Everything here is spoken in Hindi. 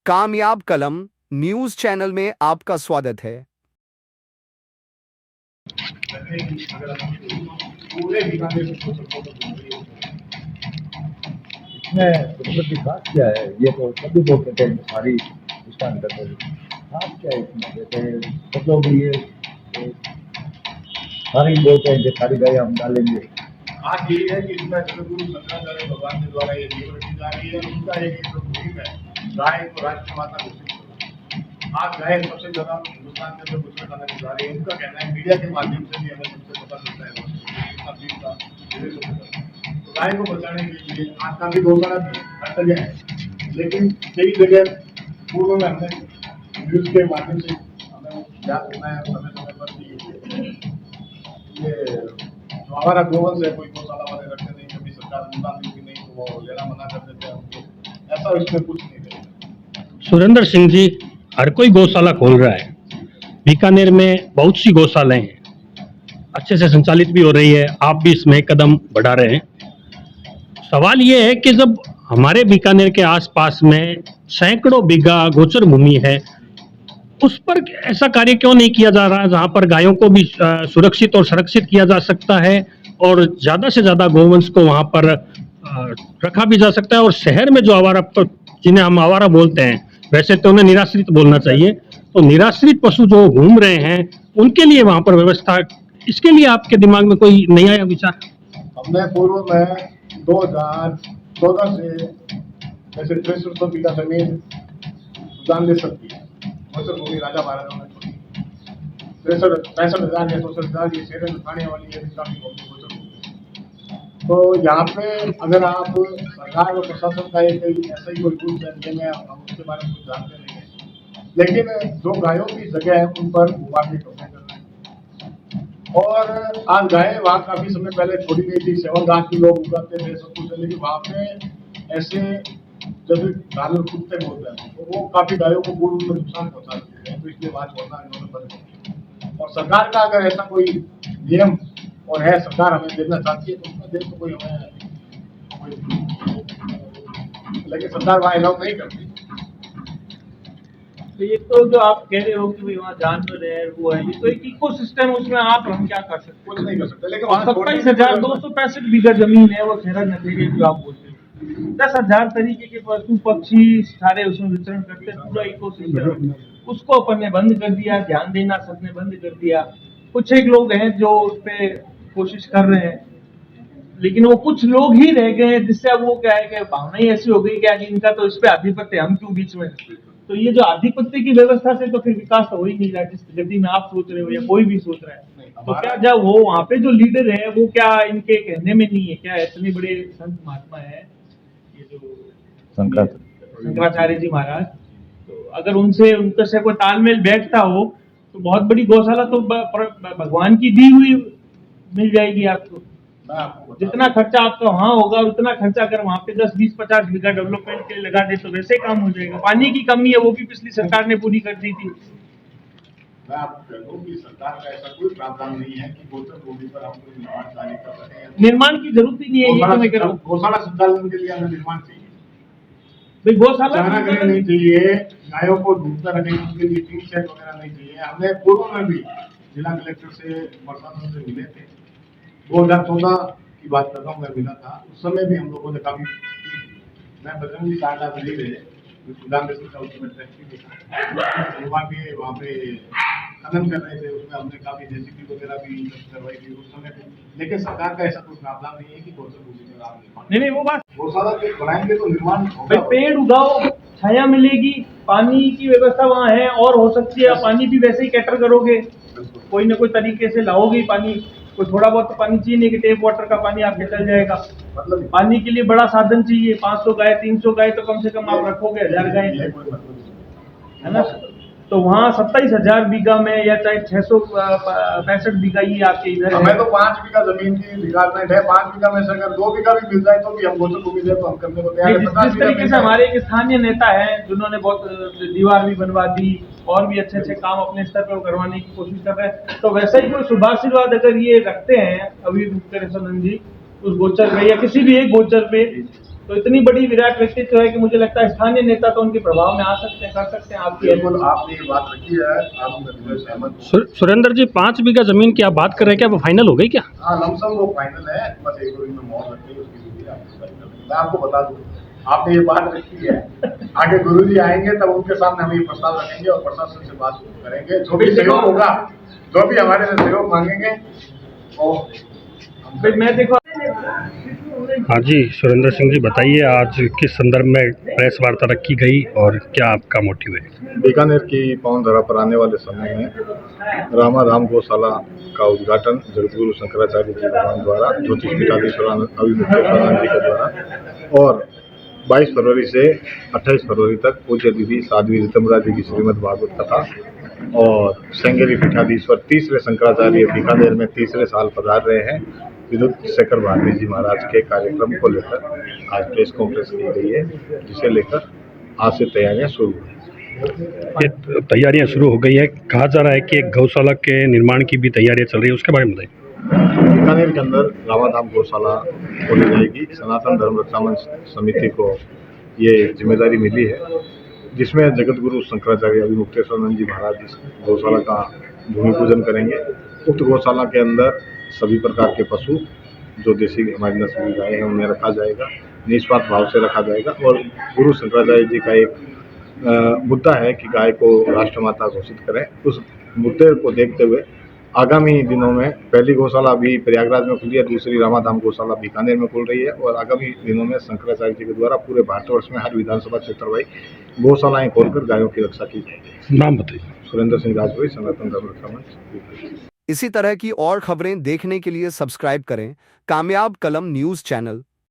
कामयाब कलम न्यूज चैनल में आपका स्वागत है। पूरे बीकानेर इसमें की खास क्या है? ये तो सभी लोग कहते हैं सारी स्टैंड करते हैं, खास क्या है इसमें? जैसे सब लोग ये सारे बोलते हैं कि सारी गाय हम डालेंगे। आज यही है कि इसमें गुरु शंकराचार्य भगवान के द्वारा ये जीवन की जा रही है। उनका एक मुहिम है गाय को राष्ट्र माता घोषित करो। आज गाय सबसे ज्यादा हिंदुस्तान के अंदर घुसने खाना जा रही है। उनका कहना है मीडिया के माध्यम से भी हमें सबसे पता चलता है तो गाय को बचाने के लिए आज का भी गौशाला भी हर जगह है, लेकिन कई जगह पूर्व में हमने न्यूज के माध्यम से हमें याद करना है समय समय पर कि ये जो हमारा गोवंश है कोई गौशाला वाले रखते नहीं, कभी सरकार अनुदान देती नहीं तो वो लेना मना कर देते हैं उनको। ऐसा इसमें कुछ नहीं है। सुरेंद्र सिंह जी, हर कोई गौशाला खोल रहा है। बीकानेर में बहुत सी गौशालाएं हैं, अच्छे से संचालित भी हो रही है। आप भी इसमें कदम बढ़ा रहे हैं। सवाल ये है कि जब हमारे बीकानेर के आसपास में सैकड़ों बीघा गोचर भूमि है, उस पर ऐसा कार्य क्यों नहीं किया जा रहा है जहां पर गायों को भी सुरक्षित और संरक्षित किया जा सकता है और ज्यादा से ज्यादा गोवंश को वहां पर रखा भी जा सकता है। और शहर में जो आवारा, जिन्हें हम आवारा बोलते हैं, वैसे तो उन्हें निराश्रित बोलना चाहिए, तो निराश्रित पशु जो घूम रहे हैं उनके लिए वहां पर व्यवस्था, इसके लिए आपके दिमाग में कोई नहीं आया विचार? हमने पूर्व में 2014 से जैसे 63 बीघा जमीन दान दे सकती है भूमि राजा महाराजाओं ने छोड़ी। 63,000 या 64,000 ये शेर खाने वाली है तो यहाँ पे अगर आप सरकार और प्रशासन का एक ऐसा ही कोई रूल है, मैं हम उसके बारे में कुछ जानते नहीं है, लेकिन जो गायों की जगह है उन पर भूभाग टोकने कर रहे हैं। और आज गाय वहाँ काफी समय पहले छोड़ी गई थी, सेवन घास भी लोग उगाते थे सब कुछ, लेकिन वहाँ पे ऐसे जैसे धान कुत्ते बोलते हैं तो वो काफी गायों को पूर्ण रूप में नुकसान पहुंचाते हैं, तो इसलिए वहाँ छोड़ना इन्होंने बंद कर दिया। और सरकार का अगर ऐसा कोई नियम और है, सरकार हमें देना चाहती है तो उसमें दे तो कोई हमें लेकिन सरकार वहाँ अलाउ नहीं करती। तो ये तो जो आप कह रहे हो कि भाई वहाँ जानवर है वो है, ये तो एक इकोसिस्टम है, उसमें आप हम क्या कर सकते? कुछ नहीं कर सकते। लेकिन 27,265 बीघा जमीन है वो खेरा नदी जो आप बोलते हो, 10,000 तरीके के पशु पक्षी सारे उसमें विचरण करते हैं, पूरा इकोसिस्टम उसको अपन ने बंद कर दिया। ध्यान देना सबने बंद कर दिया। कुछ एक लोग हैं जो उस पे कोशिश कर रहे हैं, लेकिन वो कुछ लोग ही रह गए हैं, जिससे अब वो क्या है कि भावना ही ऐसी हो गई कि इनका तो इस पे आधिपत्य, हम क्यों बीच में। तो ये जो आधिपत्य की व्यवस्था से तो फिर विकास तो हो ही नहीं रहा जिस गति में आप सोच रहे हो या कोई भी सोच रहा है। तो क्या जब वो वहाँ पे जो लीडर है वो क्या इनके कहने में नहीं है क्या? इतने बड़े संत महात्मा है ये जो शंकराचार्य जी महाराज, तो अगर उनके से कोई तालमेल बैठता हो तो बहुत बड़ी गौशाला तो भगवान की दी हुई मिल जाएगी आपको। जितना खर्चा आपका वहाँ होगा और उतना खर्चा अगर वहाँ पे 10, 20, 50 बीघा डेवलपमेंट के लिए लगा दे तो वैसे काम हो जाएगा। पानी की कमी है वो भी पिछली सरकार ने पूरी कर दी थी। मैं आपको कह दूं कि सरकार का ऐसा कोई प्रावधान नहीं है कि गोचर भूमि पर हम कोई निर्माण कार्य कर सकें। निर्माण की जरूरत ही नहीं है, ये तो मैं कह रहा हूँ। गौशाला संचालन के लिए हमें निर्माण चाहिए, भाई गौशाला नहीं चाहिए, गायों को ढूंढता रखें उनके लिए टीन शेड वगैरह नहीं चाहिए। हमने पूर्व में भी जिला कलेक्टर से प्रशासन से मिले थे, 2014 की बात कर रहा हूँ, मैं मिला था। उस समय भी हम लोगों ने काफी, मैं बजरंगी कांडा बनी रहे वहाँ पे खनन कर रहे थे, उसमें हमने काफी जेसीबी वगैरह भी करवाई थी उस समय भी। लेकिन सरकार का ऐसा कोई प्रावधान नहीं है कि गौचर भूमि में आप निर्माण नहीं वो बात गौशाला बनाएंगे तो निर्माण होगा। पेड़ उगाओ, छाया मिलेगी, पानी की व्यवस्था वहाँ है और हो सकती है। पानी भी वैसे ही कैटर करोगे, कोई ना कोई तरीके से लाओगे पानी। कोई थोड़ा बहुत तो पानी चाहिए नहीं कि टेप वाटर का पानी आपके चल जाएगा। मतलब पानी के लिए बड़ा साधन चाहिए। 500 गाय 300 गाय तो कम से कम आप रखोगे, 1000 गाय है ना। तो वहाँ 27,000 बीघा में या चाहे 665 बीघा ही आपके इधर हमें तो 5 बीघा जमीन की रिक्वायरमेंट है। 5 बीघा में से अगर 2 बीघा भी मिल जाए तो भी हम गोचर भूमि दे तो हम करने को तैयार हैं। जिस तरीके से हमारे एक स्थानीय नेता है जिन्होंने बहुत दीवार भी बनवा दी और भी अच्छे अच्छे काम अपने स्तर पर करवाने की कोशिश कर रहे हैं, तो वैसा ही कोई शुभाशीर्वाद अगर ये रखते हैं अभी कृष्णनंद जी उस गोचर पे या किसी भी एक गोचर पे, तो इतनी बड़ी विराट व्यक्तित्व है कि मुझे लगता है स्थानीय नेता तो उनके प्रभाव में आ सकते हैं, कर सकते हैं आपकी। बिल्कुल आपने ये बात रखी है, आप मैं बिल्कुल सहमत हूँ। सुरेंद्र जी 5 बीघा जमीन की आप बात कर रहे हैं, क्या वो फाइनल हो गई क्या? हाँ, लमसम वो फाइनल है, बस 1-2 दिन में मोहर लग गई, उसकी विधि आपको फाइनल है। मैं आपको बता दूं, आपने ये बात रखी है, आगे गुरुजी आएंगे तब उनके सामने हम ये प्रस्ताव रखेंगे और प्रशासन से बात करेंगे, जो भी सहयोग होगा, जो भी हमारे से सहयोग मांगेंगे और भाई मैं देखो हाँ जी, सुरेंद्र सिंह जी बताइए, आज किस संदर्भ में प्रेस वार्ता रखी गई और क्या आपका मोटिव है? बीकानेर की पावन धरा पर आने वाले समय में रामाधाम गौशाला का उद्घाटन जगतगुरु शंकराचार्य जी भगवान द्वारा, ज्योतिष पीठाधीश्वर अभिमुक्तेश्वरानंद जी के द्वारा और 22 फरवरी से 28 फरवरी तक पूज्य दीदी साध्वी ऋतमरा जी की श्रीमद् भागवत कथा और श्रृंगेरी पीठाधीश्वर तीसरे शंकराचार्य बीकानेर में तीसरे साल पधार रहे हैं विद्युत शेखर भारती जी महाराज के कार्यक्रम को लेकर आज प्रेस कॉन्फ्रेंस की गई है, जिसे लेकर आज से तैयारियां शुरू हुई। ये तैयारियां शुरू हो गई है, कहा जा रहा है कि एक गौशाला के निर्माण की भी तैयारियां चल रही है, उसके बारे में बताइए। बीकानेर के अंदर रामाधाम गौशाला खोली जाएगी। सनातन धर्म रक्षा मंच समिति को ये जिम्मेदारी मिली है, जिसमें जगत गुरु शंकराचार्य अभिमुक्तेश्वरानंद जी महाराज इस गौशाला का भूमि पूजन करेंगे। उक्त गौशाला के अंदर सभी प्रकार के पशु जो देसी हमारी नस्ल की गाय हैं उन्हें रखा जाएगा, निस्वार्थ भाव से रखा जाएगा। और गुरु शंकराचार्य जी का एक मुद्दा है कि गाय को राष्ट्रमाता घोषित करें। उस मुद्दे को देखते हुए आगामी दिनों में पहली गौशाला अभी प्रयागराज में खुली है, दूसरी रामाधाम गौशाला बीकानेर में खुल रही है और आगामी दिनों में शंकराचार्य जी के द्वारा पूरे भारतवर्ष में हर विधानसभा क्षेत्र वाइज गौशालाएं खोलकर गायों की रक्षा की जाएगी। नाम बताइए। सुरेंद्र सिंह राजपुरी, सनातन धर्म रक्षा मंच। इसी तरह की और खबरें देखने के लिए सब्सक्राइब करें कामयाब कलम न्यूज़ चैनल।